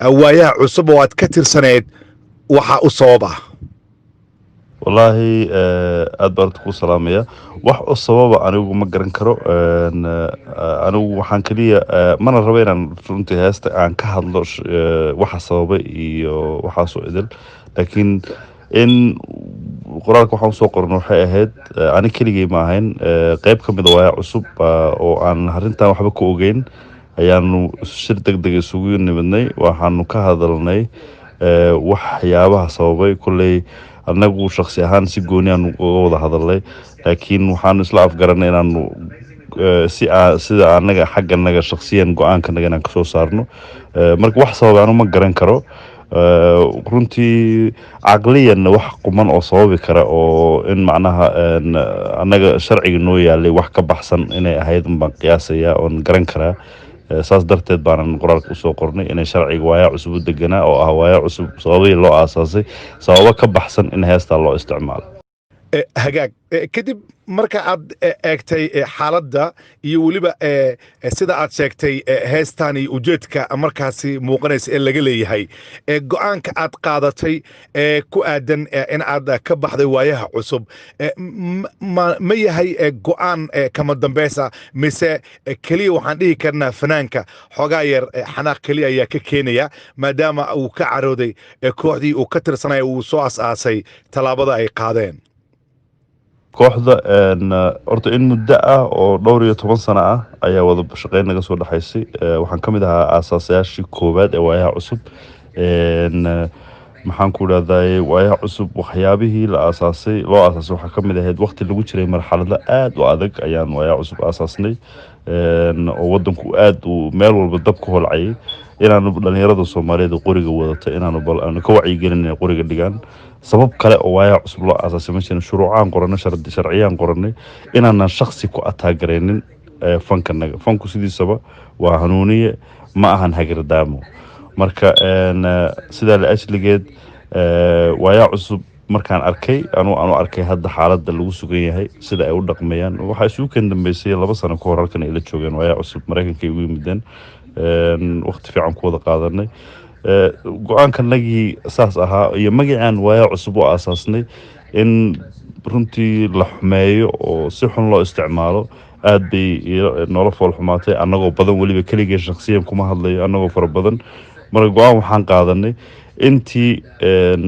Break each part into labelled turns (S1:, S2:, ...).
S1: waayaha cusub oo aad ka tirsaneed waxa u sababa
S2: والله aad baan ku salaamaya wax oo sababa anigu ma garan karo anigu waxaan kaliya mana rabo inaan runtii heesta aan ka hadlo waxa sababa iyo waxa soo idil laakiin in qoraalka waxaan soo qorno waxay ahayd ani keligay ma ahayn qayb ka mid ah waaya cusub oo aan arrintan waxba ka ogeyn ayaanu shir degdeg isugu nimidnay waxaanu ka hadalnay waxyaabaha sababay kulley annagu shakhsi ahaan si gooni aan uga wada hadalnay laakiin waxaanu isla afgaranay inaanu sida annaga xagganaga shakhsiyan go-aankanaga inaan kasoo saarno marka wax sababay anu ma garan karo runtii caqliyanna wax quman oo sababi kara oo in macnaha annaga sharciga noo yaalay wax ka baxsan inay ahayd unbaan qiyaasaya oon garan karaa saas darteed baanan qoraalka usoo qornay inay sharciga waayaa cusub u deganaa oo ah waayaa cusub sababihii loo aasaasay sababo ka baxsan in heestaa loo isticmaalo
S1: hagaag kadib marka aad eegtay xaaladda iyo weliba sida aad sheegtay heestaan iyo ujeedka markaasi muuqanaysa ee laga leeyahay go-aanka aad qaadatay ku aadan in aad ka baxday waayaha cusub ma yahay go-aan kama dambeysa mise keliya waxaan dhihi karnaa fanaanka xoogaa yar xanaaq keliya ayaa ka keenaya maadaama uu ka carooday kooxdii uu ka tirsanaya uu soo as-aasay tallaabada ay qaadeen
S2: kooxda horta in muddo ah oo dhowr iyo 10 sano ah ayaa wada shaqeyn naga soo dhaxaysay waxaan ka mid ahaa aasaasyaashii koowaad ee waayaha cusub maxaan ku raadayay waayaha cusub waxyaabihii loo aasaasay waxaa ka mid ahayd waqti lagu jiray marxalado aad u adag ayaan waayaha cusub aasaasnay oo wadanku aad u meel walba dab ku holcayay inaanu dhalinyarada Soomaaliyeed qoriga wadata inaanu ka wacyigelin inay qoriga dhigaan sabab kale oo waayaha cusub loo aasaasay meeshan shuruucaan qoranay sharciyaan qoranay inaanan shakhsi ku ataagareynin fankanaga fanku sidiisaba waa hanuuniye ma ahan hagardaamo marka sida la asligeed waayaha cusub markaan arkay aanu arkay hadda xaaladda lagu sugan yahay sida ay u dhaqmayaan waxa isugu kan dambeysay 2 sano ka hor halkan ay la joogeen waayaha cusub Mareykanka ay ugu yimideen waqti fiican ku wada qaadanay go-aankanagii saas ahaa iyo magacaan waayaha cusub oo aasaasnay in runtii la xumeeyo oo si xun loo isticmaalo aad bay nolol fool xumaatay annagoo badan weliba keligii shakhsiyan kuma hadlayo annagoo fara badan marka go-aan waxaan qaadanay intii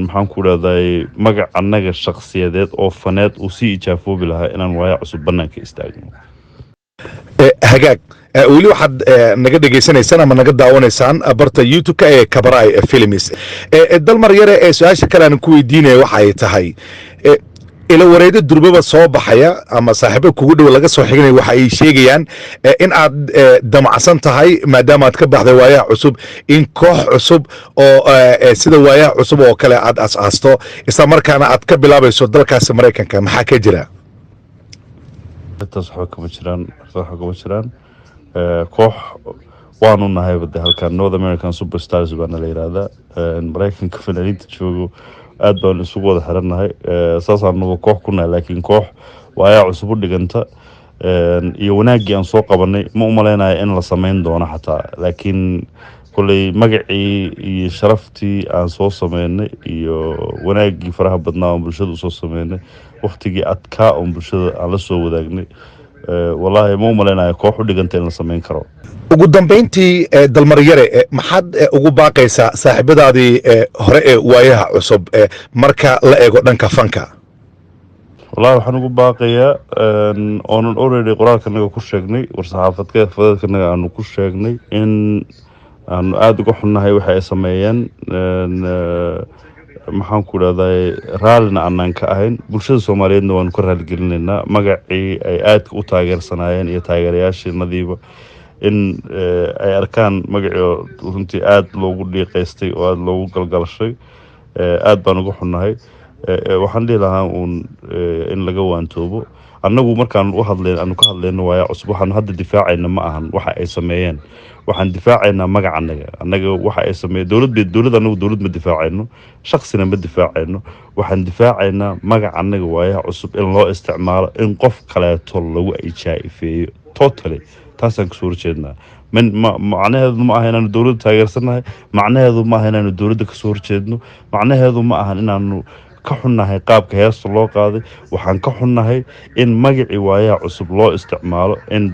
S2: maxaan ku raadayay magac annaga shakhsiyadeed oo faneed uu sii ijaafoobi lahaa inaan waayaha cusub bannaanka istaagno
S1: hagaag weli waxaad naga dhegaysanaysaan ama naga daawanaysaan barta youtube-ka ee Kabaray Films dalmar yare ee su-aasha kale aan ku weydiinaya waxay tahay ila wareeda durbaba soo baxaya ama saaxiibo kugu dhow laga soo xignay waxa ay sheegayaan in aad damacsan tahay maadaama aad ka baxday waayaha cusub in koox cusub oo sida waayaha cusub oo kale aad asaasto isla markaana aad ka bilaabayso dalkaas Mareykanka maxaa ka jira
S2: taas waxa kama jiraan koox waanu nahay wada halkan North American Superstars baan la yiraahdaa Mareykanka fanaaniinta joogo aad baan isugu wada xiranahay saasaan koox ku nahay laakiin koox waayaha cusub u dhiganta iyo wanaagii aan soo qabanay ma u maleynayo in la sameyn doono xataa laakiin kulay magacii iyo sharaftii aan soo sameynay iyo wanaagii faraha badnaa oo bulshada soo sameynay waqtigii adkaa oo bulshada aan la soo wadaagnay wallahi ma u maleynayo koox u dhiganta in la sameyn karo
S1: ugu dambeyntii dalmar yare maxaad ugu baaqaysaa saaxiibadaadii hore ee waayaha cusub marka la eego dhanka fanka
S2: والله waxaan ugu baaqayaa oonan already qoraalkanaga ku sheegnay war-saxaafadeedkanaga aanu ku sheegnay in aanu aad uga xunnahay waxa ay sameeyeen maxaan ku raadayay raalina aanan ka ahayn bulshada Soomaaliyeedna waan ku raaligelinaynaa magacii ay aadka u taageersanaayeen iyo taageerayaasheenadiiba in ay arkaan magacii runtii aad loogu dhiiqaystay oo aad loogu galgalashay aad baan uga xunnahay waxaan dhihi lahaa in laga waantoobo annagu markaan u hadlayno aanu ka hadlayno waayaha cusub waxaan hadda difaacayna ma ahan waxa ay sameeyeen waxaan difaacaynaa magac annaga waxa ay sameeyeen dawladda anagu dawlad ma difaacayno shakhsina ma difaacayno waxaan difaacaynaa magac annaga waayaha cusub in loo isticmaalo in qof kaleeto lagu ijaa'ifeeyo totally taasaan kasoo horjeednaa macnaheedu ma aha inaanu dowladda taageersannahay, macnaheedu ma aha inaanu dowladda kasoo horjeedno, macnaheedu ma ahan inaanu ka xunnahay qaabka heesta loo qaaday. waxaan ka xunnahay in magacii waayaha cusub loo isticmaalo in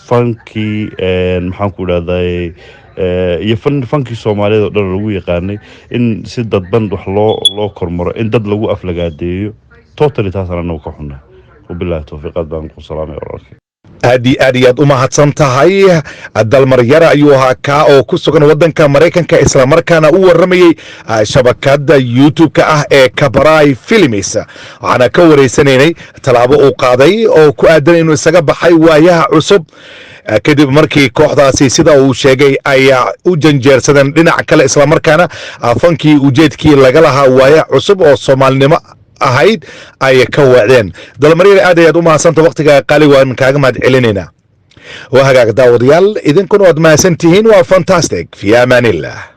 S2: fankii maxaan ku idhahday iyo fankii soomaaliyeed oo dhan lagu yaqaanay in si dadban wax loo kormaro, in dad lagu aflagaadeeyo. totally taasaan anagu ka xunnahay. wabilaahi towfiiqaad baan ku salaamay walaalkay.
S1: aad iyo aad u mahadsan tahay. dalmar yare ayuu ahaa kaa oo ku sugan waddanka Maraykanka islamarkaana u warramayey shabakadda YouTube-ka ah ee Kabaray Films. waxaana ka wareysanaynay tallaabo uu qaaday oo ku aadan inuu isaga baxay waayaha cusub kadib markii kooxdaasi sida uu sheegay ay u janjeersadeen dhinac kale islamarkaana fankii ujeedkii laga lahaa waayaha cusub oo Soomaalinimo ahayd ay ka wacdeen. dalmaryar aad ayaad u mahadsanta waqtiga qaali waan kaaga mahad celinaynaa. waa hagaag daawadayaal idinkuna waad mahadsan tihiin. waa fantastic fi amaanillah.